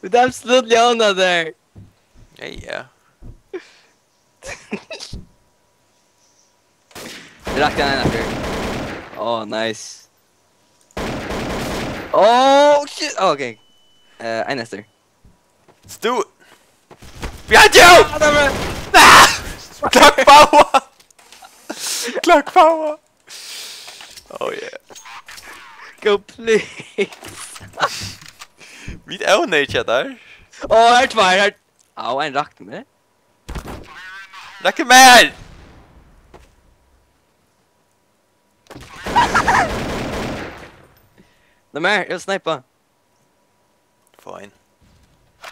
With absolutely on there. Yeah. Rack down after. Oh, nice. Oh shit! Oh, okay. I Nestor. Let's do it. Behind you! Ah! Clock power! Clock power! Oh yeah. Go please. Vi ownar each other. Oh, här två här. Ja, en rakt med. Räcker med! De här, jag snipar. Fine.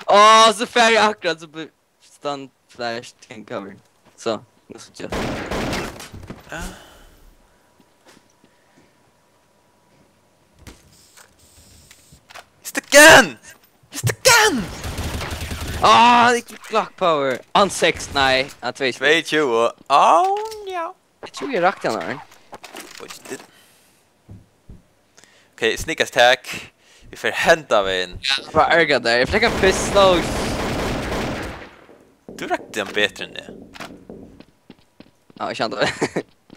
Åh, så färg akkurat så stun flash can cover. Så, nu så jag. It's the gun! It's the gun! Åh, det gick clock power. On 6, nej. Ja, 2. 22. Oh, ja. Jag tror jag rakt den här. Okej, sneak attack. Vi får hämta av en. Jag bara örga där. Jag försöker pistol. Du räckte den bättre än det. Ja, jag kände det.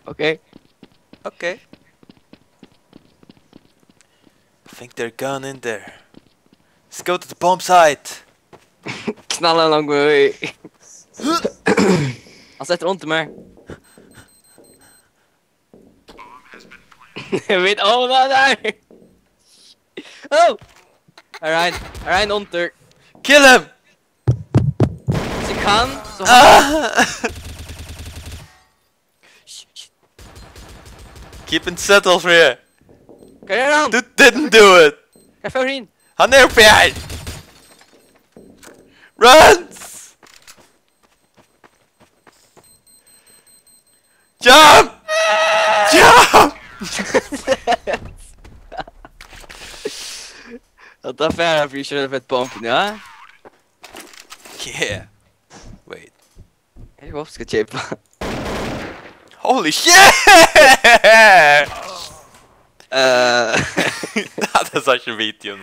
Okej. Okay. I think they're gone in there. Let's go to the bomb site. Knalla någon gång. Han sätter ont i mig. Jag vet, åh, där! Oh! Alright, under. Kill him! Så jag kan, så Keep it settled for you. Kan jag göra han? Du didn't do it! Jag får in. Han är uppe här! Runs! Jump! Jump! Jag tar färra för att köra för ett bomben, ja? Yeah. Wait. Jag hoppar ska chippa. Holy shit! That is such a video.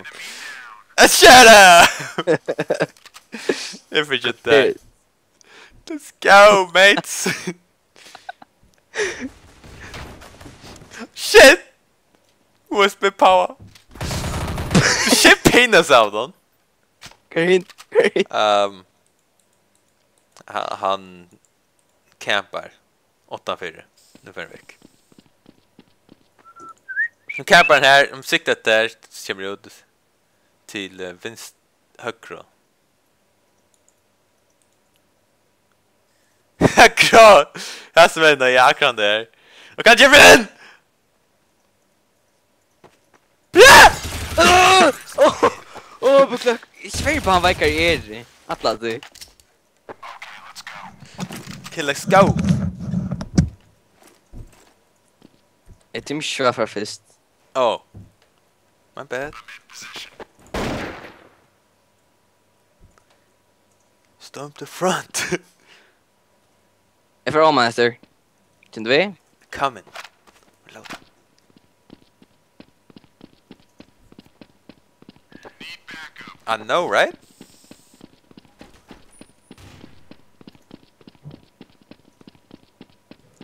Shut up! If we just die. Let's go, mates! Shit! USB power! Shit penis out on! Kan in. Han campar 8-4. Nu får en väck. Nu campar den här, om siktet där så kommer det till vinst högre. Högre! Här som är den där jäkran där. Och kan ge mig in! Åh, beklart. Sverige på han verkar i Atlas du. Okay, let's go! Jag tror inte köra för först. Oh. My bad. Stomp the front. Jag får A-master. Kände vi? Coming. Reload. I know, right?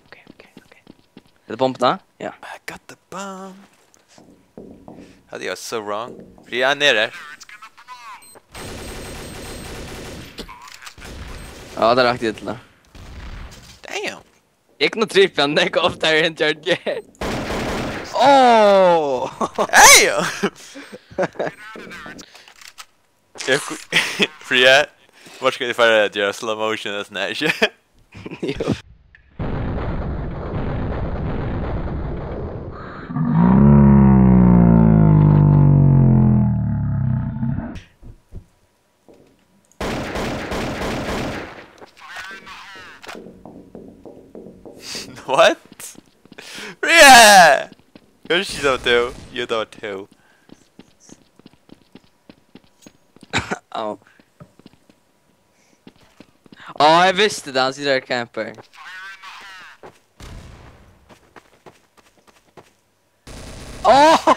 Okej. Är det bomberna? Ja. I got the bomb. Hade jag så wrong? För jag är nere. Ja, där rakte jag till det. Damn. Gick nog trippen, det går ofta en charge. Åh! Damn! För jag... Var ska du fara att göra slow motion och sån här shit? Jo. What? Yeah! Yoshi don't do. You don't too. Ja. Ja, jag visste det. Han sitter där och camper. Åh!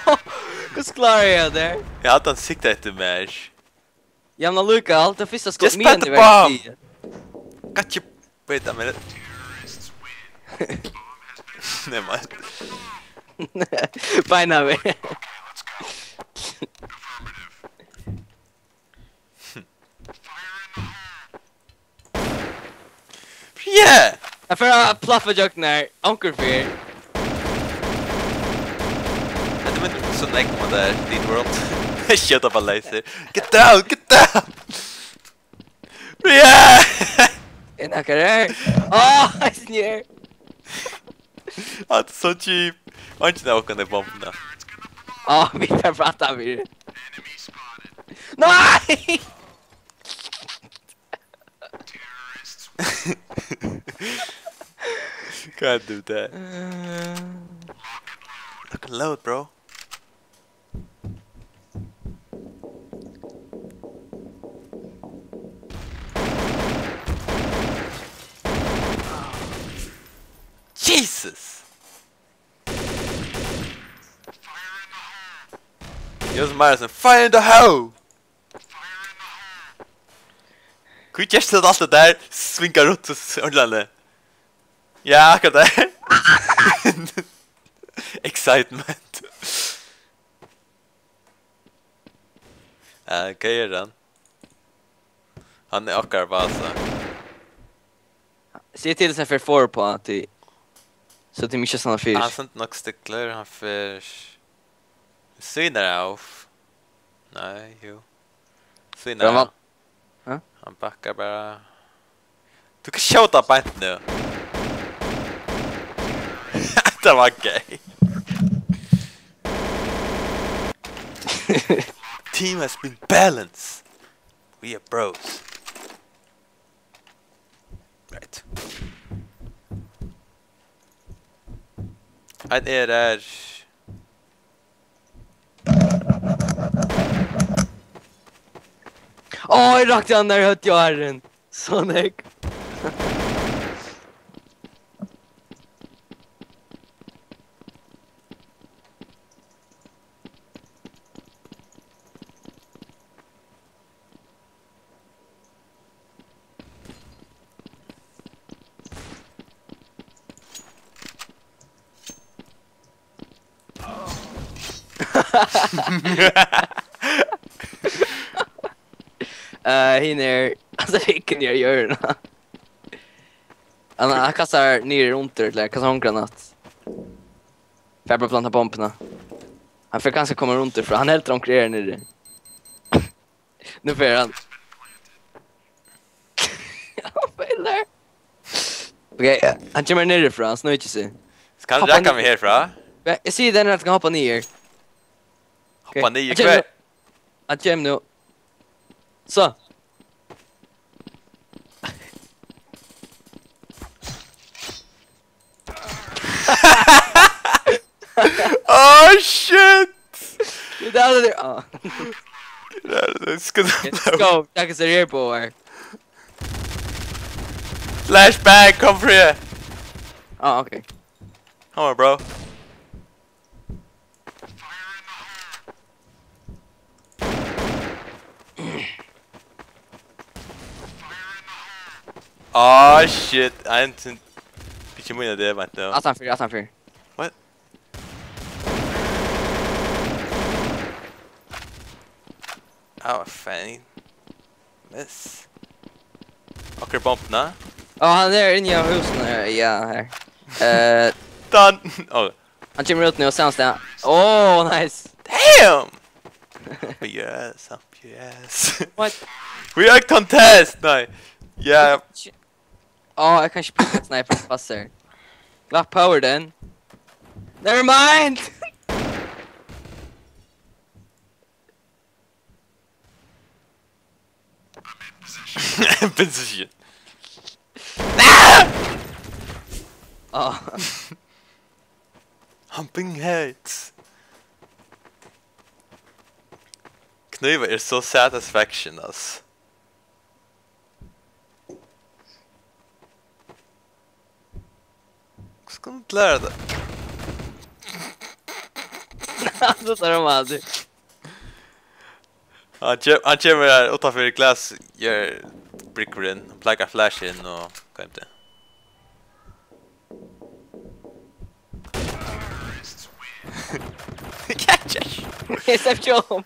Hur klarar jag det? Jag hade en sikta efter match. Jämna Luka, allt det första skott Just mer än put i the bomb. verktyget. Gotcha. Wait a minute. Never mind. Beina vi. Yeah! Jag får plaffa jöknar, ankerfyr. I don't know so like one there, Lead World. Shut up a laser. Get down, get down! Yeah! En hackare. Åh, snär. That's so cheap. Why don't you know when they bomb now? Åh, vi får prata vid det. Nej! Can't do that. Look and load, bro. Jesus! Use Marson, fire in the hole! Could you just allt det där svinga runt och ordlande? Ja, akkurat där. Excitement. Vad gör han? Han är akkurat bara så. Se till sig för får på att så att det mycket såna fisk. Han sånt nog stickler, han för synar av. Nej, jo. Synar av. Han backar bara. Du kan skjuta på ett nu. Det var gay. Team has been balanced. We are bros. Right. Han är där. Åh, jag rakt han där hött jag herren. Sonic. Hinner alltså vilken jag gör det. Han kastar ner runt det eller kastar hångranat. För att planta bomberna. Han får kanske komma runt det för han helt omkring ner det. Nu får han. Okej, han kommer ner det för han snöjer sig. Ska han räcka mig härifrån? Jag ser den att han hoppa ner. Hoppa ner ikväll. Han kommer nu. Så. Oh shit! Det hade det. Ja. Let's go. Let's go. Jag kan se det på här. Flashbang, come for you. Ja, okej. Come on, bro. Oh shit! I didn't. Почему я делаю это? Attenfyr. What? Oh, fan. Miss. Åker bomberna? Ja, han är inne i husen. Ja, här. Done! Oh. Han kommer ut nu och sen stämmer. Oh, nice. Damn! Up your ass, up your ass. What? We are contest! Nej. Yeah. Ja, jag kanske plockar ett sniper som passar. Glapp power den. Never mind! Position. Ja. Humping heads. Knivar är så satisfaction alltså. Ska du inte lära dig? Så tar de aldrig. Han kommer här utanför glass, gör brickrin, pluggar flashen och går inte. Catches! Reception!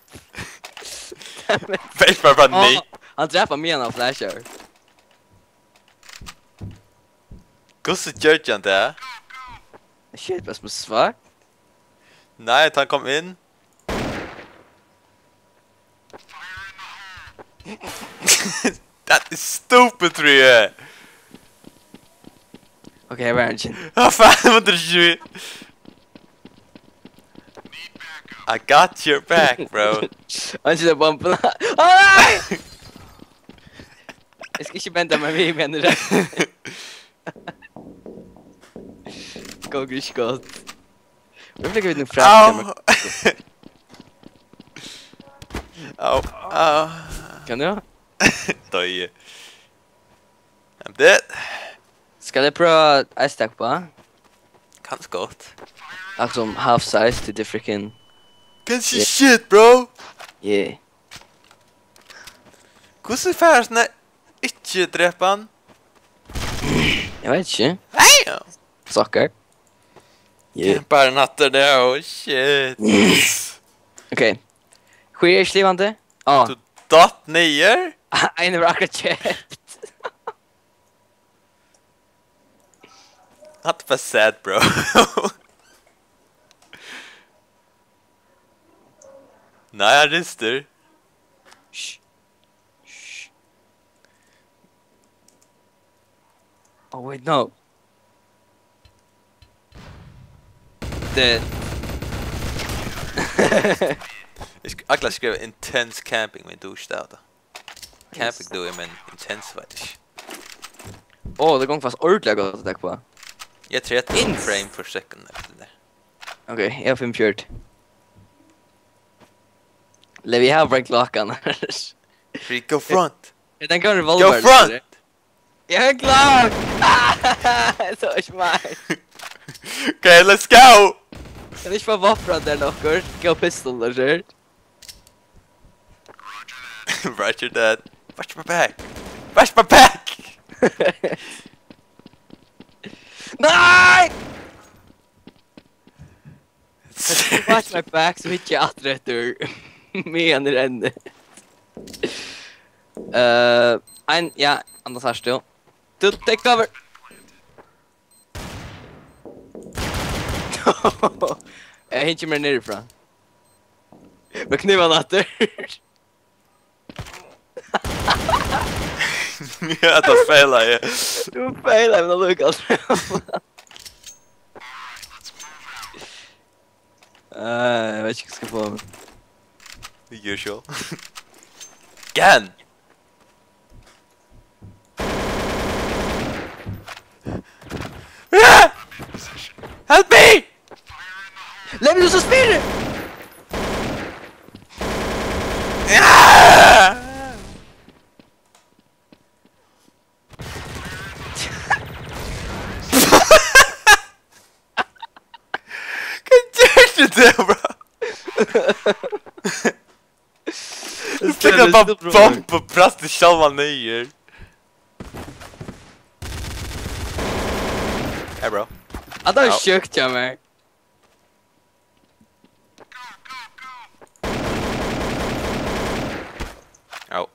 Facebook bara nej. Han träffar mig av flashar. Gosse gör han det? Shit, vad som svart. Nej, han kom in. That is stupid, Fríði. Okej, jag var inte. Vad fan var det ju? I got your back, bro. Han sitter bomben. Nej! Jag ska inte vänta med mig, men det. Gå grisskott. Jag fick ut en fram. Au. Au. Kan du? Doj. I'm dead. Ska det pröva ice-stack på? Kanske gott. Alltså half size till det freaking... Kanske shit, bro. Yeah. Hvordan færs när inte drepan? Jag vet inte. Hej! Socker. Yeah. Bara natter där, oh shit. Okej. Sker slivande? Ja. Du datt ner? En av akkurat köpt. Not for sad, bro. Nej, jag rister. Shh. Shh. Oh wait, no. Det... Akla skrev intense camping med douchstauda. Camping då är men intense faktiskt. Åh, det går fast ordentligt gott att tänka på. Jag tror att det är frame per second efter det. Okej, jag har 5 kört. Levi har break lockan. Free, go front! Jag tänker ha en revolver. Go front! Jag är klar! Så är smart. Okay, let's go! Kan inte få vapen där något. Gå pistol där, kört. Roger that. Watch my back! Watch my back! Nej! Watch my back så hittar jag att rätt ur. Men i den. Ja, annars här still. Du, take cover! Jag hinner mig nerifrån. Med knivar natter. Jag tar spela ju. Du failar men du kan. Jag vet inte vad jag ska få. The usual. Again! Help me! Lämna du så spyr! Det bra. Du fick bara bomb på plats i själva nyer. Hey bro. Ja, då kökt jag mig. Oh.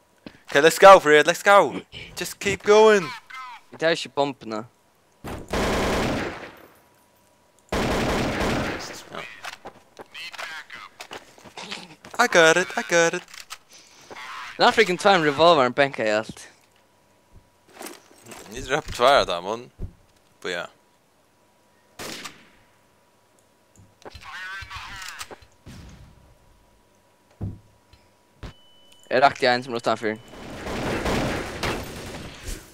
Okay, let's go for it. Let's go. Just keep going. Det här är inte bomberna. I got it. I got it. Den här freaking time revolvern bänkar i allt. Ni drar på tvära där, man. Ja. Jag rakte en som låg utanför.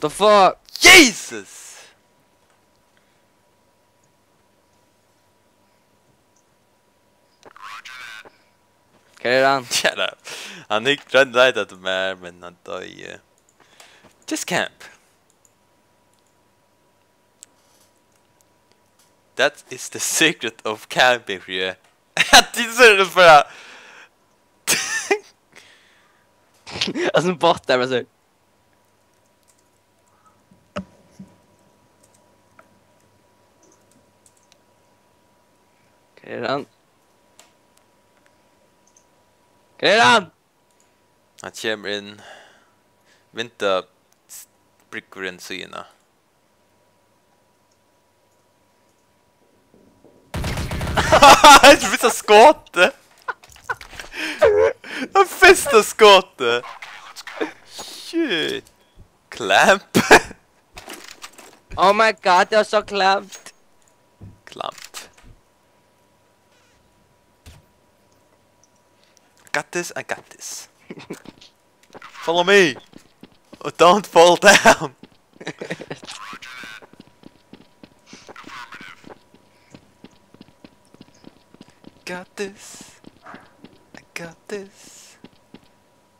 The fuck? Jesus! Kan är han? Shut up. Han gick rönt att de är, men han dör ju. Just camp. That is the secret of camping for you. Att det är så bara... Alltså en bot där, alltså. Kan han? Han kommer in. Vinta spricker in syna. Han visar skottet. Han fäster skottet. Shit. Clamp. Oh my god, det var så clamped. Clamp. Got this, I got this. Follow me. Oh, don't fall down. Got this. I got this.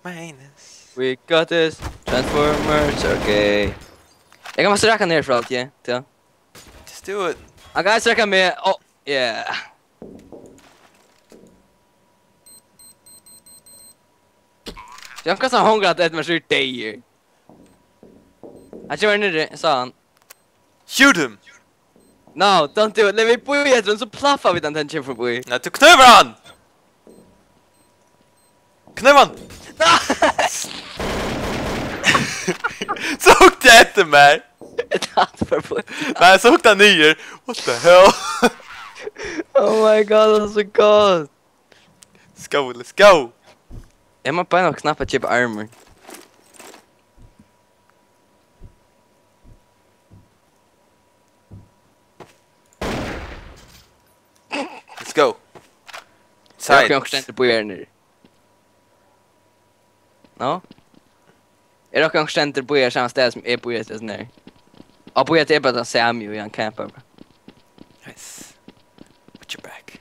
Minus. We got this. Transformers, okay. Jag måste räcka ner för allt, ja. Just do it. Jag kan räcka med. Oh, yeah. Jag kan säga hungrig att ett man skjuter dig. Han kör ner, sa han. Shoot him. No, don't do it. När vi bor i ett så plaffar vi den tension för boi. Nej, du knuvar han! Knuva han! Så huggde jag efter mig! Ett hatt för boi. Nej, så huggde han ner. What the hell? Oh my god, det är så gott. Let's go! Jag måste bara knappa chip armor. Let's go! Jag kan också inte på er nu. No? Jag kan också inte på er samma ställe som är på er ställe nu. Ja, på er är bara Samu och han campar. Nice. Watch your back.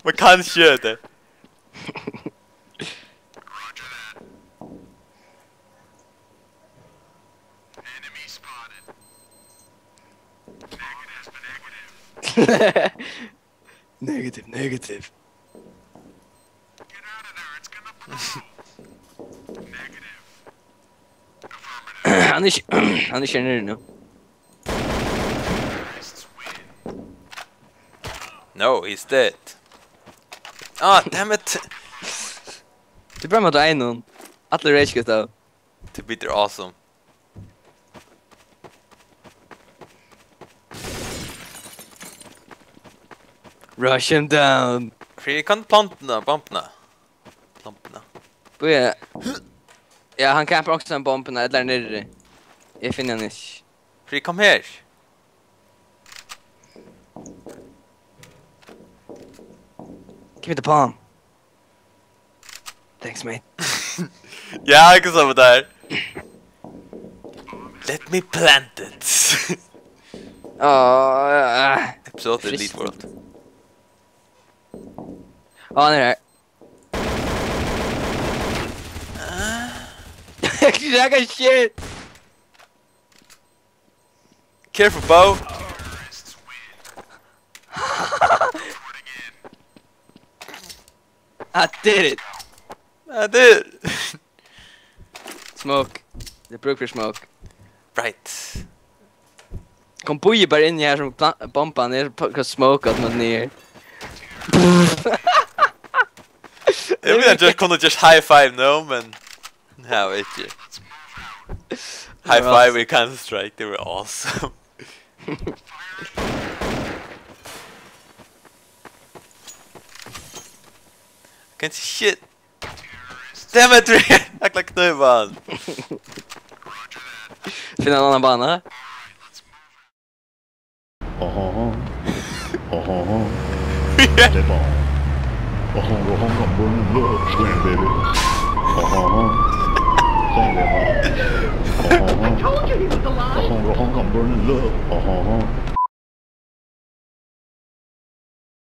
Man kan köra det. Negative. Han är känner nu. No, he's dead. Ah, damn it. Du börjar med att någon. Alla rage då. To be they're awesome. Rush him down. Fríði kan plantna. Boja. Ja, han campar också en bomberna eller nere. Jag finner han inte. Fríði, kom här. Give me the palm. Thanks, mate. Ja, jag kan samma där. Let me plant it. Episode Elite World. Han är här. Jag kan shit. Careful, Bo. I did it. I did. Smoke. Det broke för smoke. Right. Kom boje bara in här som bomban ner på smoke att man ner. Jag vill inte kunna just high five no, men no, vet you. High five with Counter Strike, they were awesome. Can't see shit. Damn it, act like no man. Finna en annan bana.